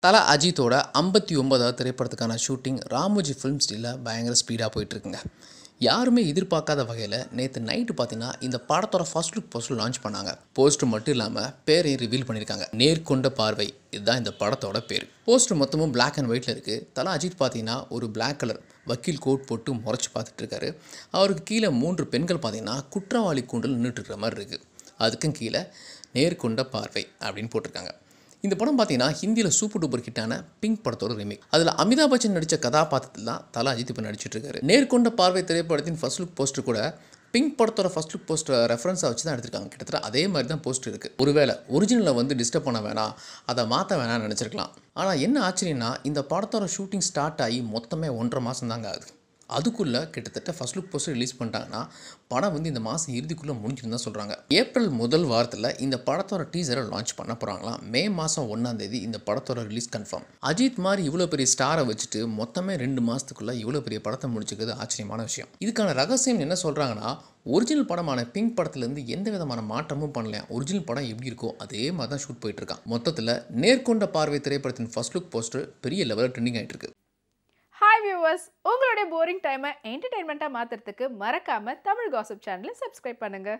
தல அஜித்தோட 59வது திரைப்படத்துக்கான shooting Ramoji film ஸ்டில்ல பயங்கர ஸ்பீடாக போயிட்டுருக்குங்க. யாருமே எதிர்பார்க்காத வகையில் நேற்று நைட்டு பார்த்தீங்கன்னா இந்த படத்தோட ஃபர்ஸ்ட் லுக் போஸ்டர் லான்ச் பண்ணாங்க. போஸ்டர் மட்டும் இல்லாமல் பேரையும் ரிவீல் பண்ணியிருக்காங்க. நேர்கொண்ட பார்வை, இதுதான் இந்த படத்தோட பேர். போஸ்டர் மொத்தமும் பிளாக் அண்ட் ஒயிட்டில் இருக்குது. தல அஜித் பார்த்தீங்கன்னா ஒரு பிளாக் கலர் வக்கீல் கோட் போட்டு முறைச்சி பார்த்துட்டு இருக்காரு. அவருக்கு கீழே 3 பெண்கள் பார்த்தீங்கன்னா குற்றவாளி கூண்டில் நின்றுட்டு இருக்கிற மாதிரி இருக்குது. அதுக்கும் கீழே நேர்கொண்ட பார்வை அப்படின்னு போட்டிருக்காங்க. இந்த படம் பார்த்தீங்கன்னா ஹிந்தியில் சூப்பர் டூப்பர் ஹிட்டான பிங்க் படத்தோட ரீமேக். அதில் அமிதாப் பச்சன் நடித்த கதாபாத்திரத்தில் தான் தல அஜித் இப்போ நடிச்சிட்டு இருக்காரு. நேர்கொண்ட பார்வை திரைப்படத்தின் ஃபர்ஸ்ட் லுக் போஸ்டர் கூட பிங்க் படத்தோட ஃபர்ஸ்ட் லுக் போஸ்டர் ரெஃபரன்ஸாக வச்சு தான் எடுத்திருக்காங்க. கிட்டத்தட்ட அதே மாதிரி தான் போஸ்டர் இருக்குது. ஒருவேளை ஒரிஜினலை டிஸ்டர்ப் பண்ண வேணாம், அதை மாற்ற வேணாம்னு நினச்சிருக்கலாம். ஆனால் என்ன ஆச்சரியம்னா இந்த படத்தோட ஷூட்டிங் ஸ்டார்ட் ஆகி மொத்தமே 1.5 மாதம் தாங்க ஆகுது. அதுக்குள்ளே கிட்டத்தட்ட ஃபர்ஸ்ட் லுக் போஸ்டர் ரிலீஸ் பண்ணிட்டாங்கன்னா படம் இந்த மாதம் இறுதிக்குள்ளே முடிஞ்சிருன்னு தான் சொல்கிறாங்க. ஏப்ரல் முதல் வாரத்தில் இந்த படத்தோட டீசரை லான்ச் பண்ண போகிறாங்களாம். மே மாதம் 1ஆம் தேதி இந்த படத்தோட ரிலீஸ் கன்ஃபார்ம். அஜித் மாதிரி இவ்வளோ பெரிய ஸ்டாரை வச்சுட்டு மொத்தமே 2 மாதத்துக்குள்ளே இவ்வளோ பெரிய படத்தை முடிச்சுக்கிறது ஆச்சரியமான விஷயம். இதுக்கான ரகசியம் என்ன சொல்கிறாங்கன்னா, ஒரிஜினல் படமான பிங்க் படத்துலேருந்து எந்த விதமான மாற்றமும் பண்ணலையா. ஒரிஜினல் படம் எப்படி இருக்கோ அதே மாதிரி தான் ஷூட் போயிட்டு இருக்கான். மொத்தத்தில் நேர்கொண்ட பார்வை திரைப்படத்தின் ஃபர்ஸ்ட் லுக் போஸ்டர் பெரிய லெவலில் ட்ரெண்டிங் ஆகிட்டு இருக்கு. ஹாய் வியூவர்ஸ், உங்களுடைய போரிங் டைமை என்டர்டைன்மெண்ட்டாக மாற்றுறதுக்கு மறக்காமல் தமிழ் காசிப் சேனலை சப்ஸ்கிரைப் பண்ணுங்கள்.